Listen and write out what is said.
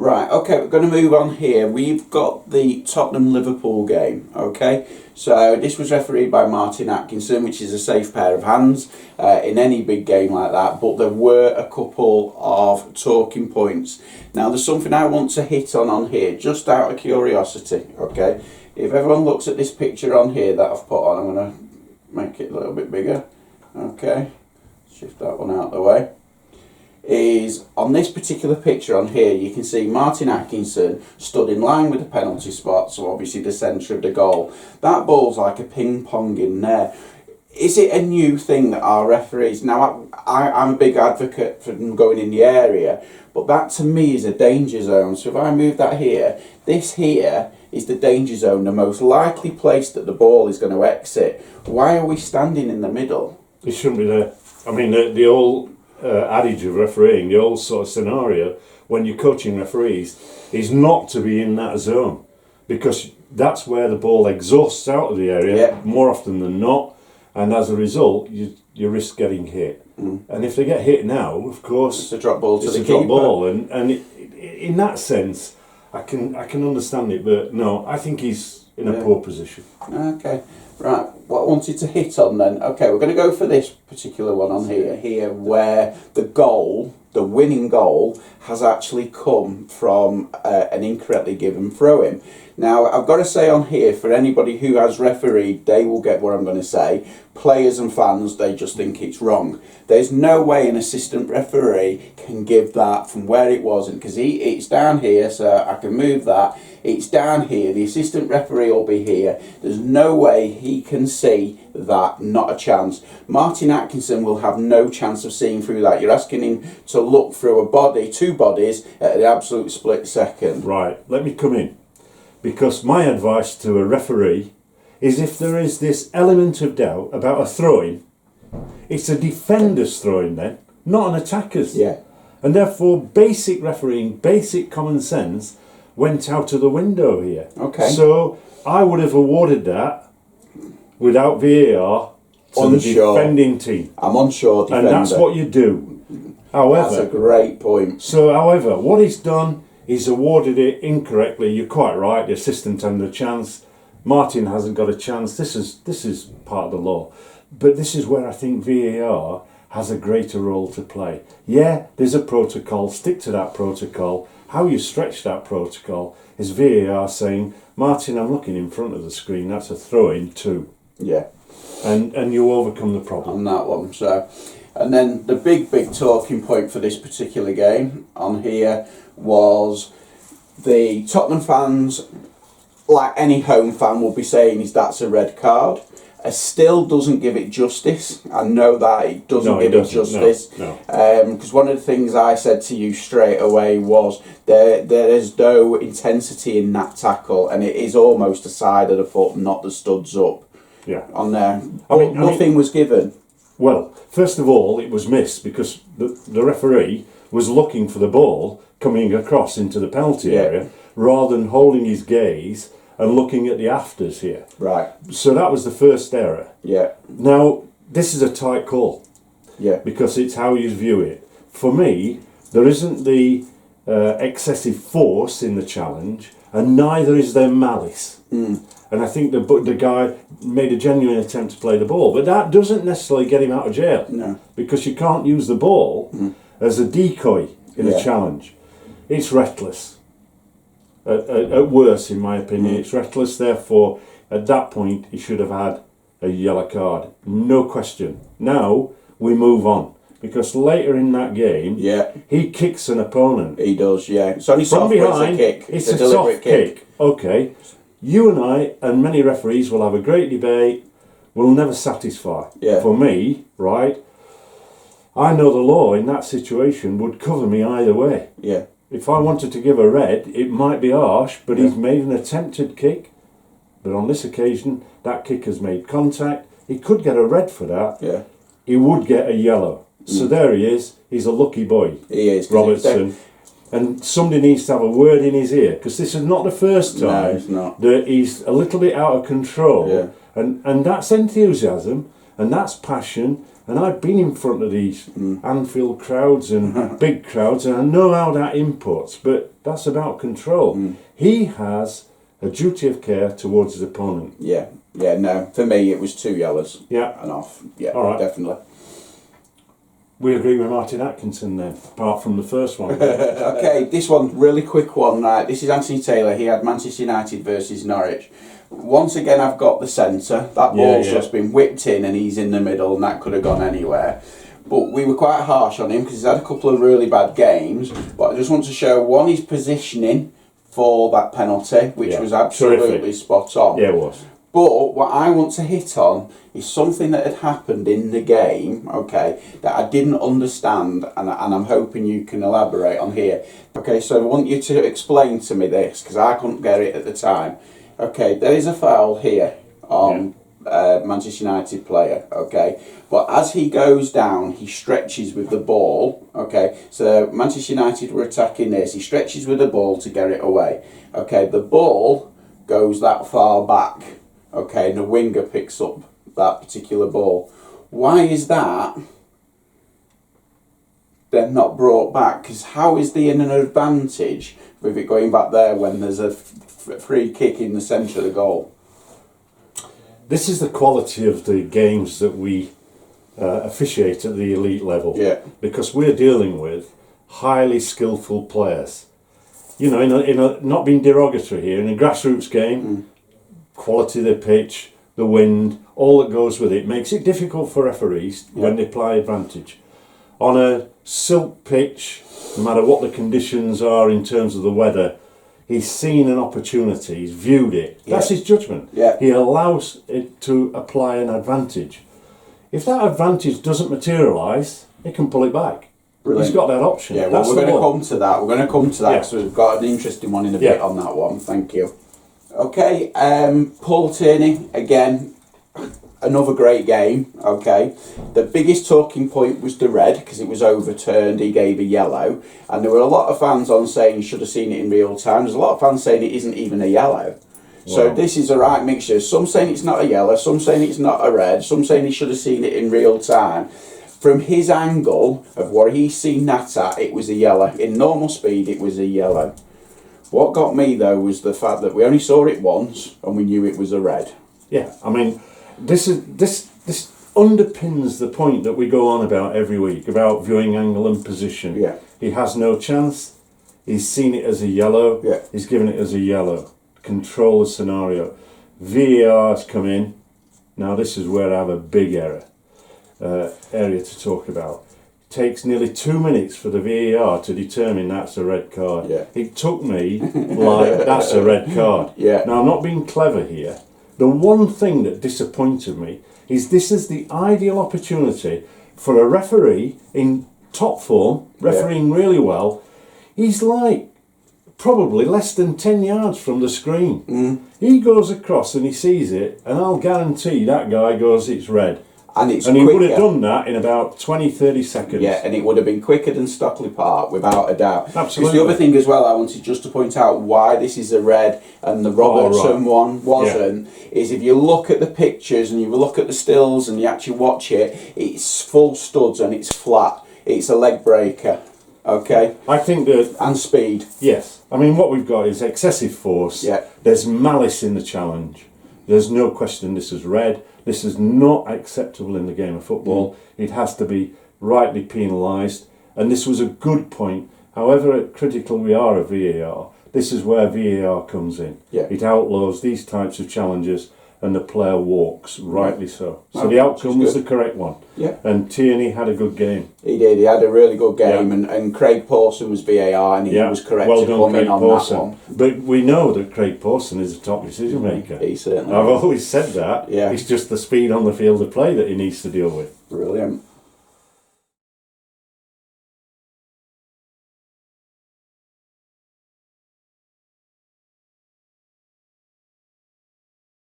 Right, okay, we're going to move on here. We've got the Tottenham-Liverpool game, okay? So this was refereed by Martin Atkinson, which is a safe pair of hands in any big game like that, but there were a couple of talking points. Now, there's something I want to hit on here, just out of curiosity, okay? If everyone looks at this picture on here that I've put on, I'm going to make it a little bit bigger, okay? Shift that one out of the way. Is on this particular picture on here, you can see Martin Atkinson stood in line with the penalty spot, so obviously the centre of the goal. That ball's like a ping pong in there. Is it a new thing that our referees, now I'm a big advocate for them going in the area, but that to me is a danger zone. So if I move that here, this here is the danger zone, the most likely place that the ball is going to exit. Why are we standing in the middle? It shouldn't be there. I mean, the old adage of refereeing, the old sort of scenario when you're coaching referees is not to be in that zone, because that's where the ball exhausts out of the area more often than not, and as a result you risk getting hit. And if they get hit now, of course, it's a drop ball to the drop keeper. ball, and in that sense I can understand it, but no, I think he's in a poor position. Okay, right. What I wanted to hit on then, okay, we're going to go for this particular one on here where the goal, the winning goal, has actually come from an incorrectly given throw-in. Now, I've got to say on here, for anybody who has refereed, they will get what I'm going to say. Players and fans, they just think it's wrong. There's no way an assistant referee can give that from where it was, because it's down here, so I can move that. It's down here, the assistant referee will be here. There's no way he can see that, not a chance. Martin Atkinson will have no chance of seeing through that. You're asking him to look through a body, two bodies, at the absolute split second. Right, let me come in. Because my advice to a referee is, if there is this element of doubt about a throw-in, it's a defender's throw-in then, not an attacker's. Yeah. And therefore basic refereeing, basic common sense went out of the window here. Okay. So I would have awarded that without VAR to the defending team. I'm unsure defender. And that's what you do. However, that's a great point. So however, what he's done, he's awarded it incorrectly. You're quite right, the assistant had a chance. Martin hasn't got a chance. This is part of the law. But this is where I think VAR has a greater role to play. Yeah, there's a protocol, stick to that protocol. How you stretch that protocol is VAR saying, Martin, I'm looking in front of the screen, that's a throw-in too. Yeah. And you overcome the problem. On that one, so. And then the big talking point for this particular game on here was the Tottenham fans, like any home fan will be saying, is that's a red card. Still doesn't give it justice. I know that it doesn't give it justice. Because one of the things I said to you straight away was there is no intensity in that tackle, and it is almost the side of the foot, not the studs up. Yeah. On there. Nothing was given. Well, first of all, it was missed because the referee was looking for the ball coming across into the penalty area rather than holding his gaze and looking at the afters here. Right. So that was the first error. Yeah. Now, this is a tight call. Yeah. Because it's how you view it. For me, there isn't the excessive force in the challenge, and neither is there malice. And I think the guy made a genuine attempt to play the ball, but that doesn't necessarily get him out of jail. No. Because you can't use the ball as a decoy in a challenge. It's reckless. At worst, in my opinion, it's reckless. Therefore, at that point, he should have had a yellow card. No question. Now, we move on. Because later in that game, he kicks an opponent. He does, yeah. It's only from soft, behind. It's a kick. It's a soft kick. Okay. You and I and many referees will have a great debate. Will never satisfy. Yeah. For me, right, I know the law in that situation would cover me either way. Yeah. If I wanted to give a red, it might be harsh, but he's made an attempted kick. But on this occasion, that kick has made contact. He could get a red for that. Yeah. He would get a yellow. So there he is. He's a lucky boy. He is. Robertson. And somebody needs to have a word in his ear, because this is not the first time it's not. that he's a little bit out of control. Yeah. And that's enthusiasm, and that's passion, And I've been in front of these Anfield crowds and big crowds, and I know how that inputs, but that's about control. He has a duty of care towards his opponent. Yeah, no. For me, it was 2 yellows. Yeah. And off. Yeah, All right. definitely. We agree with Martin Atkinson then, apart from the first one. Okay, this one, really quick one. Right, this is Anthony Taylor. He had Manchester United versus Norwich. Once again, I've got the centre. That ball's just been whipped in and he's in the middle, and that could have gone anywhere. But we were quite harsh on him because he's had a couple of really bad games. But I just want to show, one, his positioning for that penalty, which was absolutely terrific. Spot on. Yeah, it was. But what I want to hit on is something that had happened in the game, okay, that I didn't understand, and I'm hoping you can elaborate on here. Okay, so I want you to explain to me this, because I couldn't get it at the time. Okay, there is a foul here on Manchester United player, okay, but as he goes down, he stretches with the ball, okay, so Manchester United were attacking this, he stretches with the ball to get it away, okay, the ball goes that far back, okay, and the winger picks up that particular ball. Why is that then not brought back? Because how is there an advantage with it going back there when there's a free kick in the centre of the goal? This is the quality of the games that we officiate at the elite level. Yeah. Because we're dealing with highly skillful players. You know, not being derogatory here, in a grassroots game, quality of the pitch, the wind, all that goes with it makes it difficult for referees when they apply advantage. On a silk pitch, no matter what the conditions are in terms of the weather, he's seen an opportunity, he's viewed it. That's his judgment. Yeah. He allows it to apply an advantage. If that advantage doesn't materialise, he can pull it back. Brilliant. He's got that option. Yeah, well, we're going to come to that. We're going to come to that Yeah. because we've got an interesting one in a bit on that one. Thank you. Okay, Paul Tierney, again, another great game, okay. The biggest talking point was the red, because it was overturned, he gave a yellow, and there were a lot of fans on saying you should have seen it in real time. There's a lot of fans saying it isn't even a yellow. So Wow. this is a right mixture. Some saying it's not a yellow, some saying it's not a red, some saying he should have seen it in real time. From his angle of what he's seen that at, it was a yellow. In normal speed, it was a yellow. What got me though was the fact that we only saw it once and we knew it was a red. Yeah, I mean, this underpins the point that we go on about every week about viewing angle and position. Yeah. He has no chance. He's seen it as a yellow. Yeah. He's given it as a yellow. Control the scenario. VAR's come in. Now this is where I have a big area to talk about. Takes nearly 2 minutes for the VAR to determine that's a red card. Yeah. It took me like that's a red card. Yeah. Now I'm not being clever here. The one thing that disappointed me is this is the ideal opportunity for a referee in top form, refereeing really well. He's like probably less than 10 yards from the screen. He goes across and he sees it, and I'll guarantee that guy goes, it's red. And it's And he would have quicker. done that in about 20-30 seconds. Yeah, and it would have been quicker than Stockley Park, without a doubt. Because Absolutely. the other thing as well, I wanted just to point out why this is a red and the Robertson one wasn't, is if you look at the pictures and you look at the stills and you actually watch it, it's full studs and it's flat. It's a leg breaker, okay? I think that, And speed. yes, I mean, what we've got is excessive force. Yeah. There's malice in the challenge. There's no question this is red. This is not acceptable in the game of football. It has to be rightly penalised. And this was a good point. However critical we are of VAR, this is where VAR comes in. Yeah. It outlaws these types of challenges and the player walks, rightly so. So Okay, the outcome was good. the correct one. Yeah. And Tierney had a good game. He did. He had a really good game, Yeah. and Craig Pawson was VAR, and he was correct well to done, come Craig in on Pawson. that one. But we know that Craig Pawson is a top decision maker. He certainly I've is. always said that. Yeah. It's just the speed on the field of play that he needs to deal with. Brilliant.